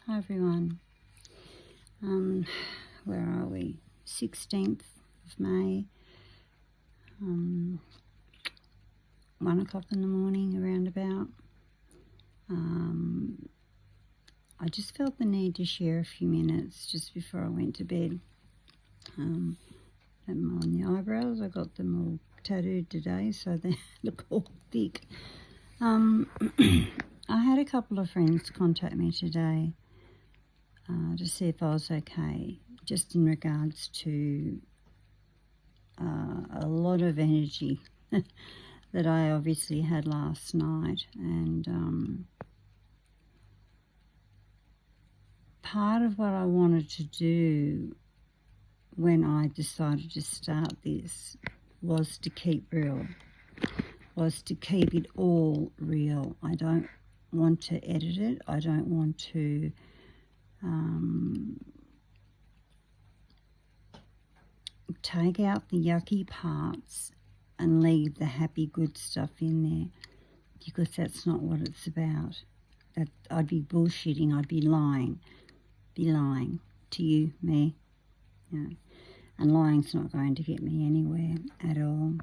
Hi everyone. Where are we? 16th of May. 1 o'clock in the morning, around about. I just felt the need to share a few minutes just before I went to bed. On the eyebrows, I got them all tattooed today, so they look all thick. I had a couple of friends contact me today to see if I was okay, just in regards to a lot of energy that I obviously had last night, and part of what I wanted to do when I decided to start this was to keep real, was to keep it all real. I don't want to edit it. I don't want to take out the yucky parts and leave the happy good stuff in there, because that's not what it's about. That I'd be bullshitting, I'd be lying to you, me, you know, and lying's not going to get me anywhere at all.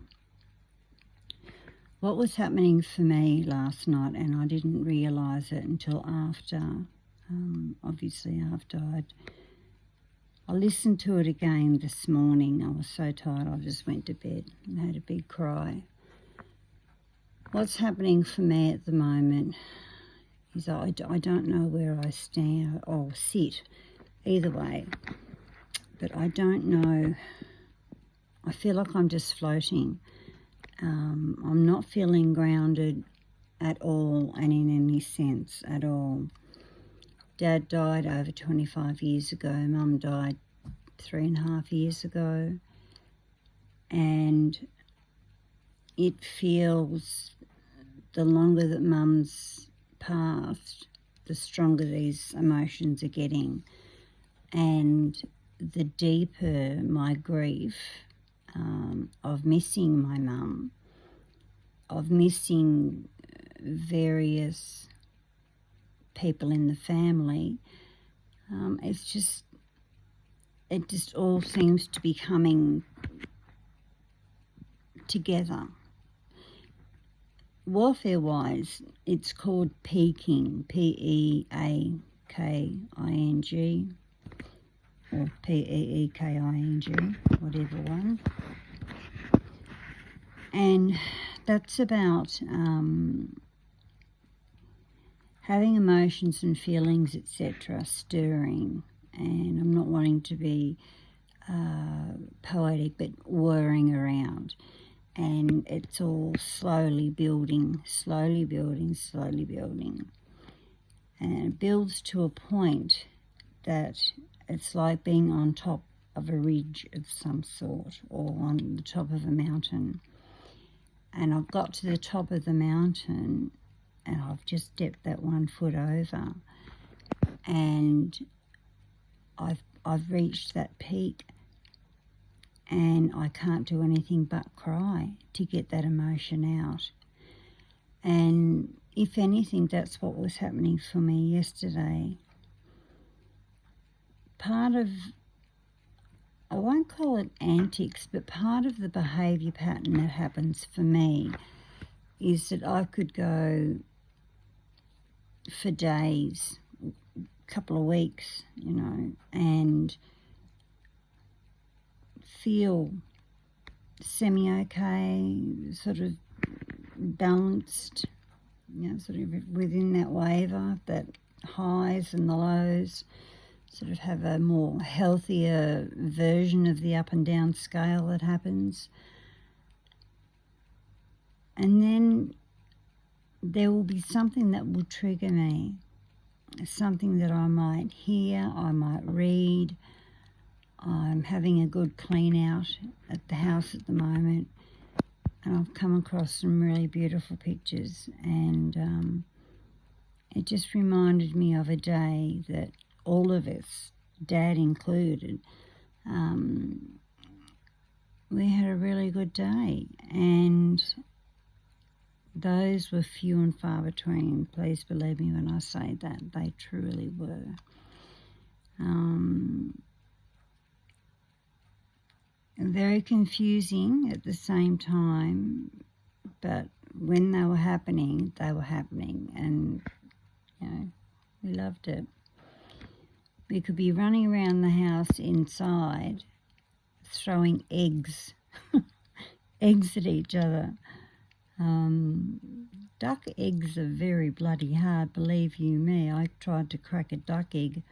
What was happening for me last night, and I didn't realise it until after, obviously after I listened to it again this morning. I was so tired, I just went to bed and had a big cry. What's happening for me at the moment is I don't know where I stand or sit, either way, but I don't know. I feel like I'm just floating. I'm not feeling grounded at all, and in any sense at all. Dad died over 25 years ago. Mum died 3.5 years ago. And it feels, the longer that Mum's passed, the stronger these emotions are getting. And the deeper my grief of missing my mum, of missing various people in the family, it just all seems to be coming together. Warfare-wise, it's called peaking, Peaking, or Peeking, whatever one. And that's about having emotions and feelings, etc., stirring. And I'm not wanting to be poetic, but whirring around. And it's all slowly building. And it builds to a point that it's like being on top of a ridge of some sort, or on the top of a mountain. And I've got to the top of the mountain, and I've just stepped that 1 foot over, and I've reached that peak, and I can't do anything but cry to get that emotion out. And if anything, that's what was happening for me yesterday. Part of, I won't call it antics, but part of the behaviour pattern that happens for me is that I could go for days, a couple of weeks, and feel semi-okay, sort of balanced, sort of within that waver, that highs and the lows, sort of have a more healthier version of the up and down scale that happens. And then there will be something that will trigger me, something that I might hear, I might read. I'm having a good clean out at the house at the moment, and I've come across some really beautiful pictures, and it just reminded me of a day that all of us, Dad included, we had a really good day, and those were few and far between. Please believe me when I say that. They truly were. Very confusing at the same time, but when they were happening, and, you know, we loved it. We could be running around the house inside, throwing eggs at each other. Duck eggs are very bloody hard, believe you me. I tried to crack a duck egg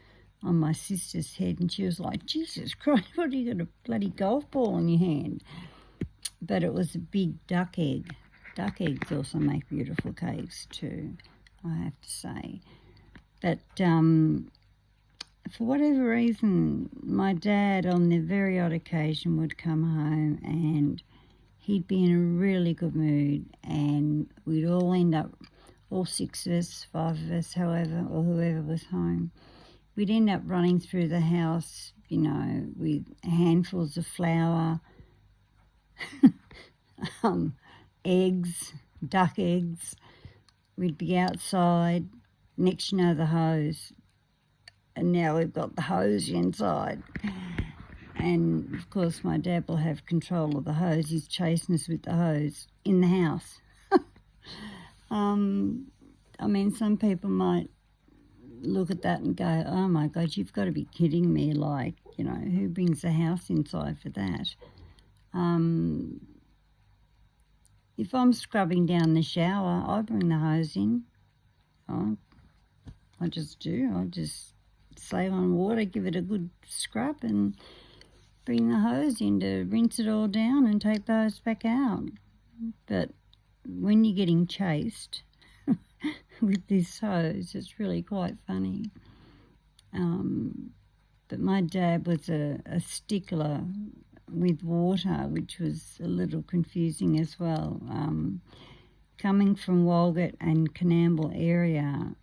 on my sister's head and she was like, Jesus Christ, what, are you got a bloody golf ball in your hand? But it was a big duck egg. Duck eggs also make beautiful cakes too, I have to say. But for whatever reason, my dad on the very odd occasion would come home and he'd be in a really good mood and we'd all end up, all 6 of us, 5 of us, however, or whoever was home, we'd end up running through the house, you know, with handfuls of flour, eggs, duck eggs. We'd be outside, next you know the hose, and now we've got the hose inside. And of course my dad will have control of the hose. He's chasing us with the hose in the house. I mean, some people might look at that and go, oh my God, you've got to be kidding me. Like, you know, who brings the house inside for that? If I'm scrubbing down the shower, I bring the hose in. I just do. I just save on water, give it a good scrub and bring the hose in to rinse it all down and take the hose back out. But when you're getting chased with this hose, it's really quite funny. But my dad was a stickler with water, which was a little confusing as well. Coming from Walgett and Canamble area,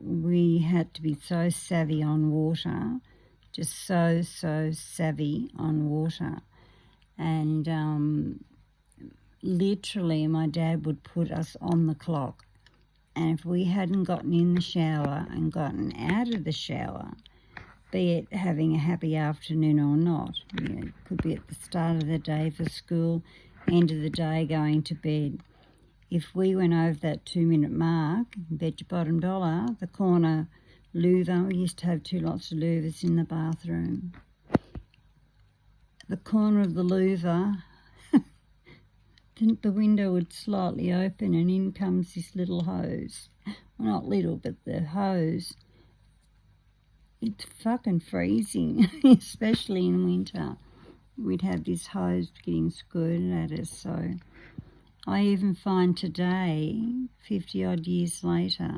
we had to be so savvy on water, just so savvy on water. And literally my dad would put us on the clock. And if we hadn't gotten in the shower and gotten out of the shower, be it having a happy afternoon or not, you know, it could be at the start of the day for school, end of the day going to bed. If we went over that 2-minute mark, bet your bottom dollar, the corner louver, we used to have 2 lots of louvers in the bathroom. The corner of the louver, the window would slightly open and in comes this little hose. Well, not little, but the hose. It's fucking freezing, especially in winter. We'd have this hose getting squirted at us. So I even find today, 50 odd years later,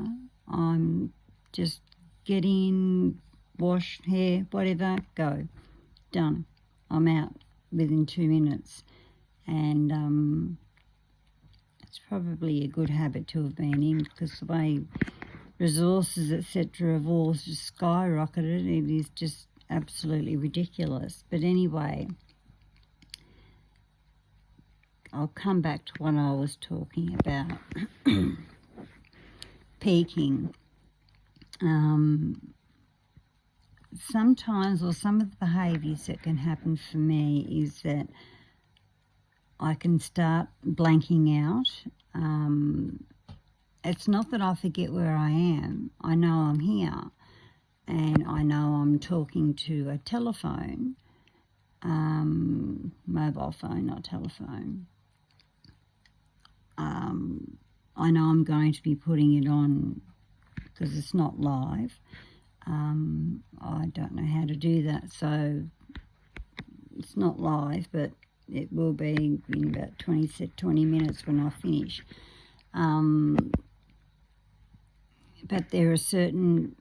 I'm just get in, wash, hair, whatever, go. Done. I'm out within 2 minutes. And it's probably a good habit to have been in, because the way resources, etc., have all just skyrocketed, it is just absolutely ridiculous. But anyway, I'll come back to what I was talking about. Peaking. Sometimes, or some of the behaviours that can happen for me is that I can start blanking out. It's not that I forget where I am. I know I'm here and I know I'm talking to a telephone, mobile phone, not telephone. I know I'm going to be putting it on because it's not live. I don't know how to do that, so it's not live, but it will be in about 20 minutes when I finish. But there are certain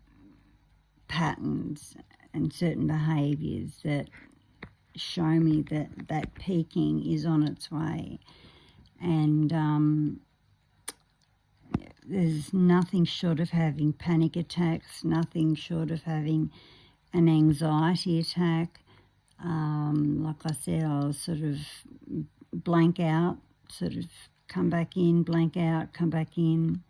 patterns and certain behaviours that show me that peaking is on its way. And there's nothing short of having panic attacks, nothing short of having an anxiety attack. Like I said, I'll sort of blank out, sort of come back in, blank out, come back in.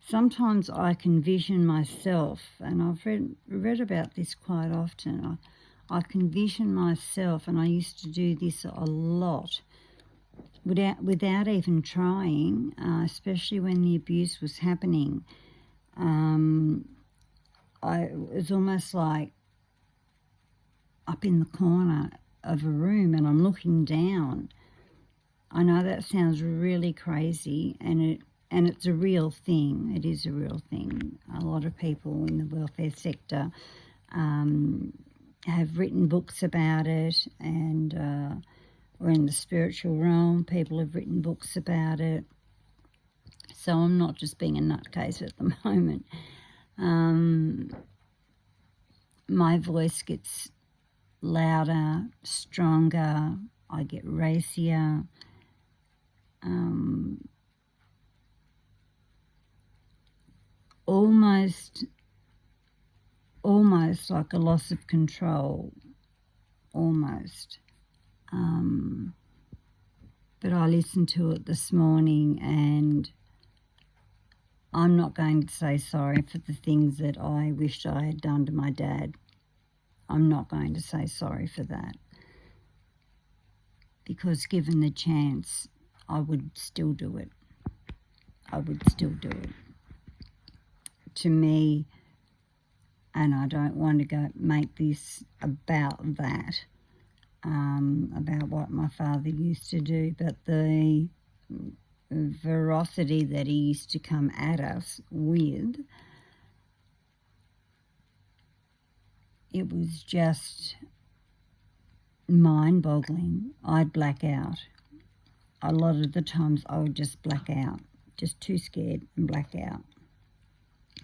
Sometimes I can vision myself, and I've read about this quite often. I can vision myself, and I used to do this a lot without even trying, especially when the abuse was happening. It was almost like up in the corner of a room and I'm looking down. I know that sounds really crazy, and it's a real thing. It is a real thing. A lot of people in the welfare sector have written books about it, and or in the spiritual realm, people have written books about it. So I'm not just being a nutcase at the moment. My voice gets louder, stronger, I get racier. Almost like a loss of control, almost. But I listened to it this morning, and I'm not going to say sorry for the things that I wished I had done to my dad. I'm not going to say sorry for that, because given the chance, I would still do it. I would still do it. To me, and I don't want to go make this about that, about what my father used to do, but the ferocity that he used to come at us with, it was just mind-boggling. I'd black out. A lot of the times I would just black out, just too scared and black out.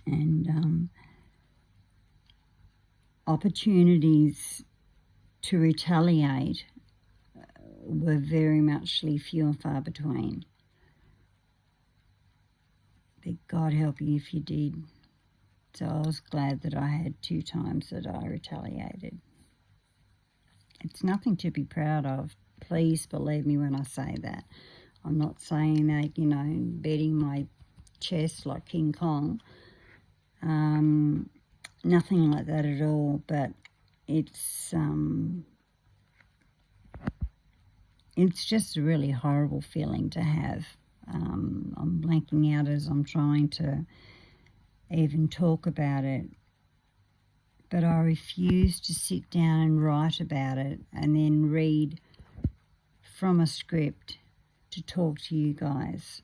And opportunities to retaliate were very much few and far between. But God help you if you did. So I was glad that I had 2 times that I retaliated. It's nothing to be proud of. Please believe me when I say that. I'm not saying that, beating my chest like King Kong. Nothing like that at all, but it's just a really horrible feeling to have. I'm blanking out as I'm trying to even talk about it, but I refuse to sit down and write about it and then read from a script to talk to you guys.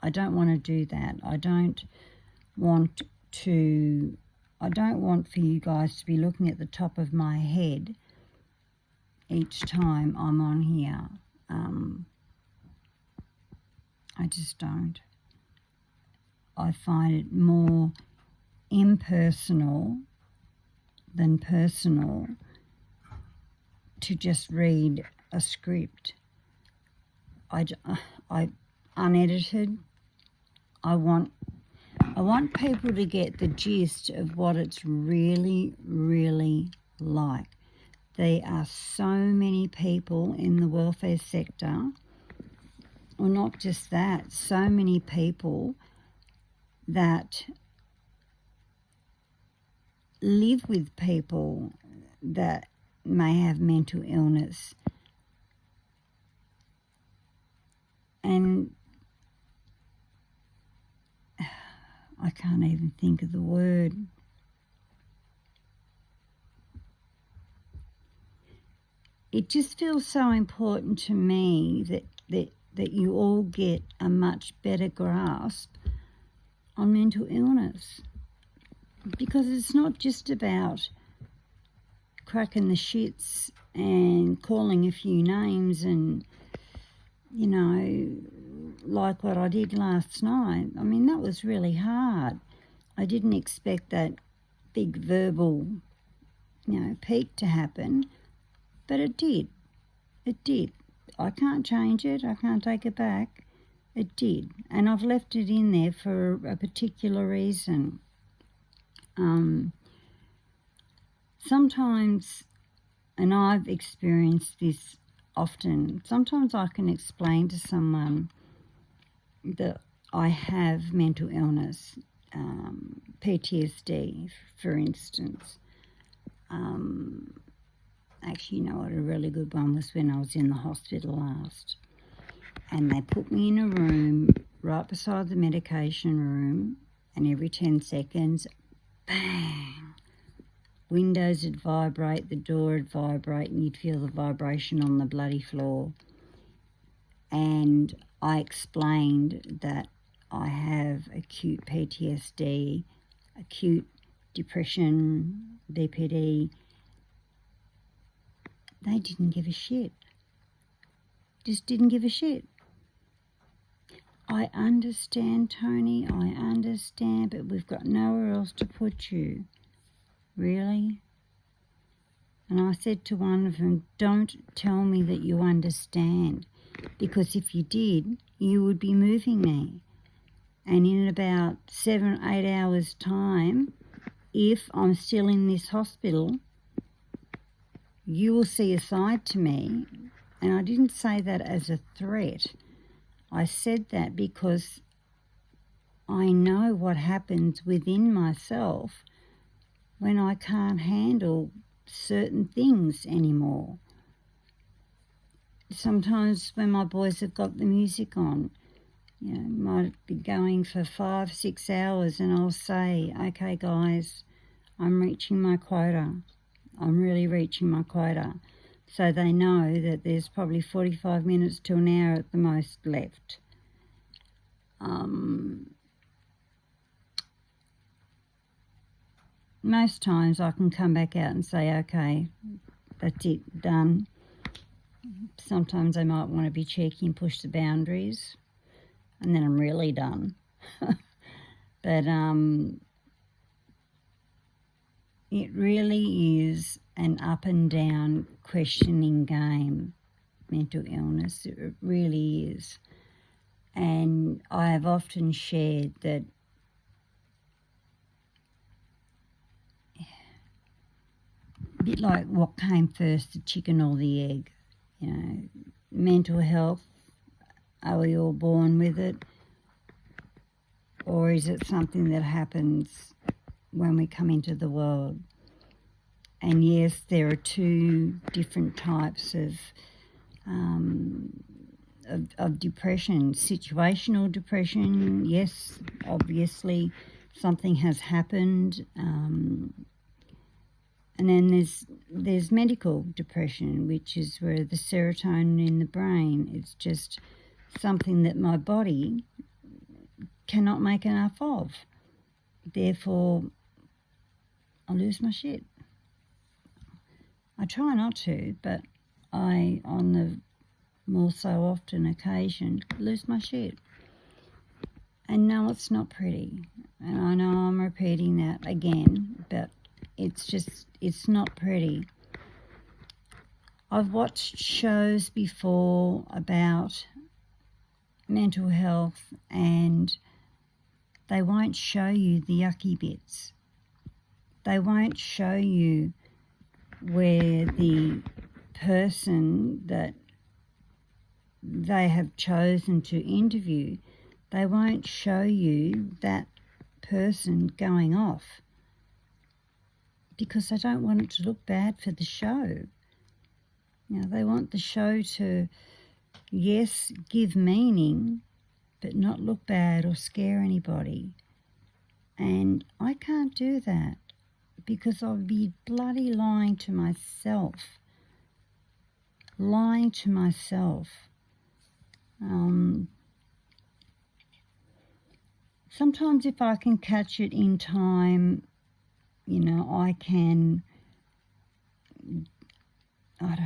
I don't want to do that. I don't want for you guys to be looking at the top of my head each time I'm on here. I just don't. I find it more impersonal than personal to just read a script. I unedited. I want people to get the gist of what it's really, really like. There are so many people in the welfare sector, or not just that, so many people that live with people that may have mental illness. And I can't even think of the word. It just feels so important to me that you all get a much better grasp on mental illness, because it's not just about cracking the shits and calling a few names and, like what I did last night. I mean, that was really hard. I didn't expect that big verbal, peak to happen, but it did. It did. I can't change it. I can't take it back. It did. And I've left it in there for a particular reason. Sometimes, and I've experienced this often, sometimes I can explain to someone that I have mental illness, PTSD, for instance. Actually, you know what, a really good one was when I was in the hospital last. And they put me in a room right beside the medication room, and every 10 seconds, bang, windows would vibrate, the door would vibrate, and you'd feel the vibration on the bloody floor. And I explained that I have acute PTSD, acute depression, BPD. They didn't give a shit. Just didn't give a shit. I understand, Tony, I understand, but we've got nowhere else to put you. Really? And I said to one of them, don't tell me that you understand, because if you did, you would be moving me. And in about 7 or 8 hours' time, if I'm still in this hospital, you will see a side to me. And I didn't say that as a threat. I said that because I know what happens within myself when I can't handle certain things anymore. Sometimes when my boys have got the music on, you know, might be going for 5, 6 hours, and I'll say, okay guys, I'm reaching my quota. I'm really reaching my quota. So they know that there's probably 45 minutes to an hour at the most left. Most times I can come back out and say, okay, that's it, done. Sometimes they might want to be cheeky and push the boundaries, and then I'm really done. But it really is an up and down questioning game, mental illness. It really is. And I have often shared that a bit like what came first, the chicken or the egg. You know, mental health, are we all born with it? Or is it something that happens when we come into the world? And yes, there are two different types of depression. Situational depression, yes, obviously something has happened. And then there's medical depression, which is where the serotonin in the brain, it's just something that my body cannot make enough of. Therefore, I lose my shit. I try not to, but I, on the more so often occasion, lose my shit. And no, it's not pretty. And I know I'm repeating that again, but it's not pretty. I've watched shows before about mental health, and they won't show you the yucky bits. They won't show you where the person that they have chosen to interview, they won't show you that person going off, because they don't want it to look bad for the show. You know, they want the show to, yes, give meaning, but not look bad or scare anybody. And I can't do that, because I'll be bloody lying to myself. Lying to myself. Sometimes if I can catch it in time, you know, I can, I don't know,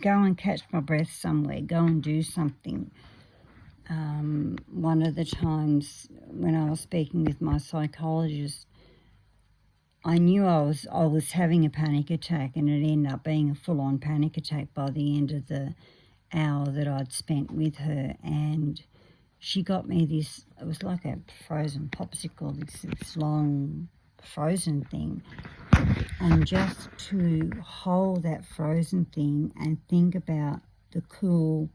go and catch my breath somewhere, go and do something. One of the times when I was speaking with my psychologist, I knew I was having a panic attack, and it ended up being a full-on panic attack by the end of the hour that I'd spent with her. And she got me this, it was like a frozen popsicle, this long frozen thing. And just to hold that frozen thing and think about the cool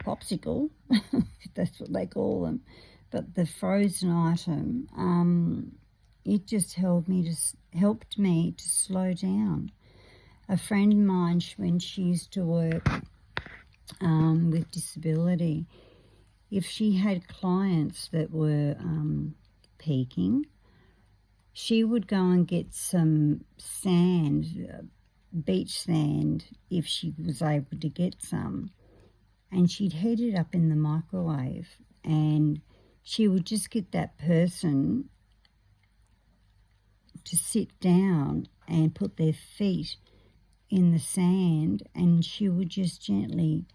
popsicle, if that's what they call them, but the frozen item, it just helped me to slow down. A friend of mine, when she used to work with disability, if she had clients that were peaking, she would go and get some sand, beach sand, if she was able to get some, and she'd heat it up in the microwave, and she would just get that person to sit down and put their feet in the sand, and she would just gently,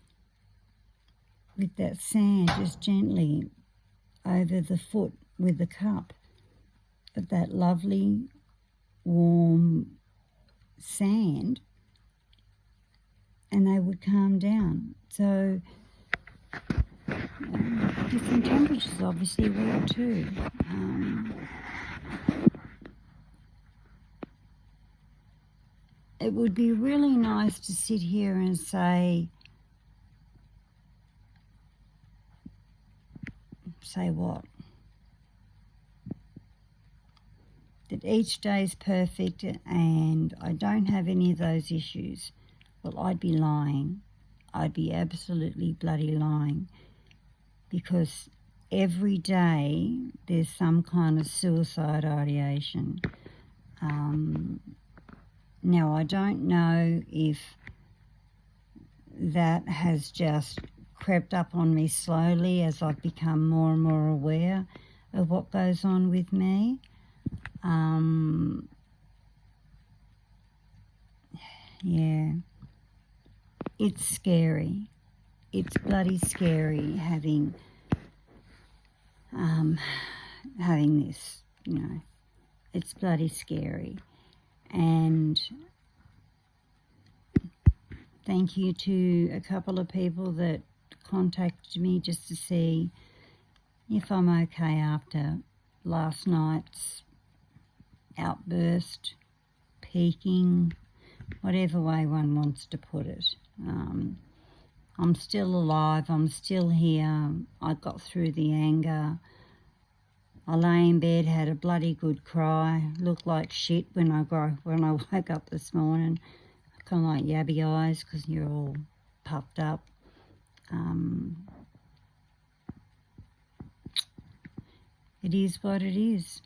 with that sand, just gently over the foot with the cup of that lovely warm sand, and they would calm down. So different temperatures obviously work too. It would be really nice to sit here and say what? That each day is perfect and I don't have any of those issues. Well, I'd be lying. I'd be absolutely bloody lying, because every day there's some kind of suicide ideation. Now, I don't know if that has just crept up on me slowly as I've become more and more aware of what goes on with me. Yeah, it's scary. It's bloody scary having this, It's bloody scary. And thank you to a couple of people that contacted me just to see if I'm okay after last night's outburst, peaking, whatever way one wants to put it. I'm still alive. I'm still here. I got through the anger. I lay in bed, had a bloody good cry. Looked like shit when I woke up this morning. Kind of like yabby eyes because you're all puffed up. It is what it is.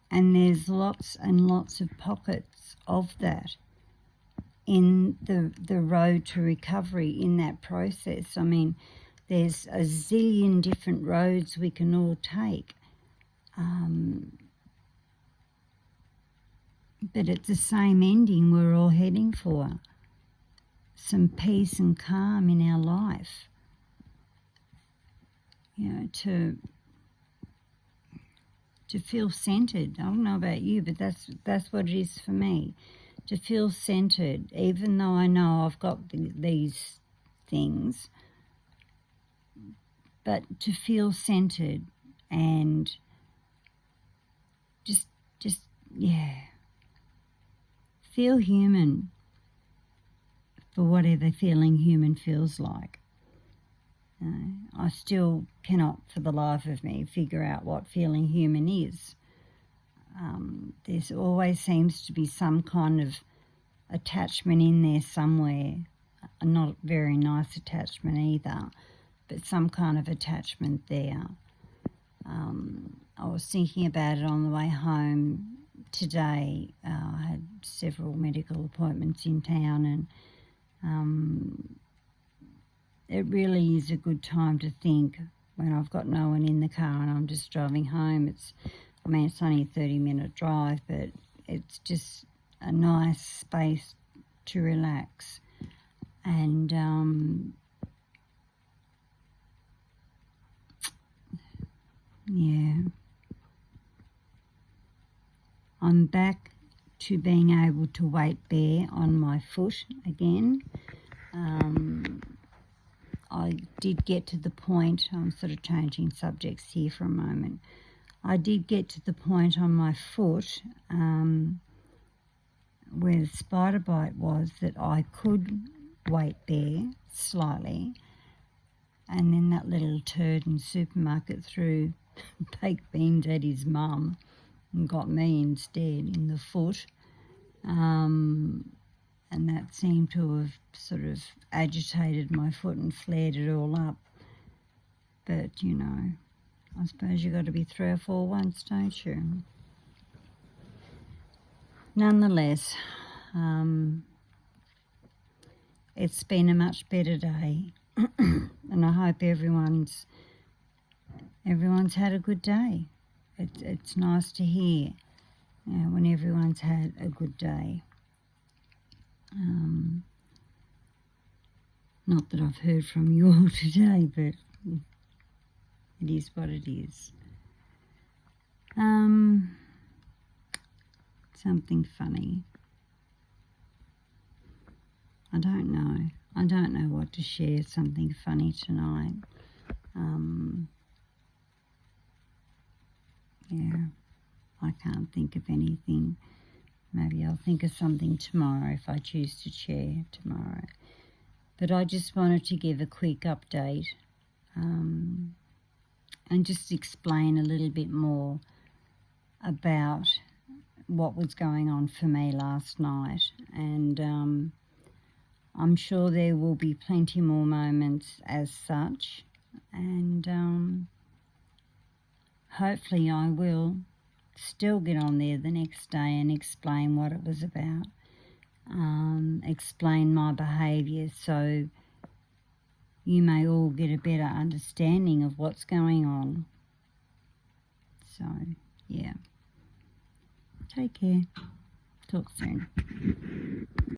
And there's lots and lots of pockets of that in the road to recovery, in that process. I mean, there's a zillion different roads we can all take. But it's the same ending we're all heading for. Some peace and calm in our life. To feel centered. I don't know about you, but that's what it is for me. To feel centered, even though I know I've got these things, but to feel centered and just feel human for whatever feeling human feels like. I still cannot for the life of me figure out what feeling human is. There always seems to be some kind of attachment in there somewhere, a not very nice attachment either, but some kind of attachment there. I was thinking about it on the way home today. I had several medical appointments in town, and it really is a good time to think when I've got no one in the car and I'm just driving home. It's only a 30-minute drive, but it's just a nice space to relax. And I'm back to being able to weight bear on my foot again. I did get to the point, I'm sort of changing subjects here for a moment. I did get to the point on my foot where the spider bite was that I could weight bear slightly, And then that little turd in the supermarket threw baked beans at his mum and got me instead in the foot. And that seemed to have sort of agitated my foot and flared it all up. But, you know, I suppose you've got to be 3 or 4 once, don't you? Nonetheless, it's been a much better day. And I hope everyone's had a good day. It's nice to hear, you know, when everyone's had a good day. Not that I've heard from you all today, but it is what it is. Something funny. I don't know what to share. Something funny tonight. Yeah, I can't think of anything. Maybe I'll think of something tomorrow if I choose to share tomorrow. But I just wanted to give a quick update and just explain a little bit more about what was going on for me last night. And I'm sure there will be plenty more moments as such. And hopefully I will still get on there the next day and explain what it was about. Explain my behaviour so you may all get a better understanding of what's going on. So, yeah. Take care. Talk soon.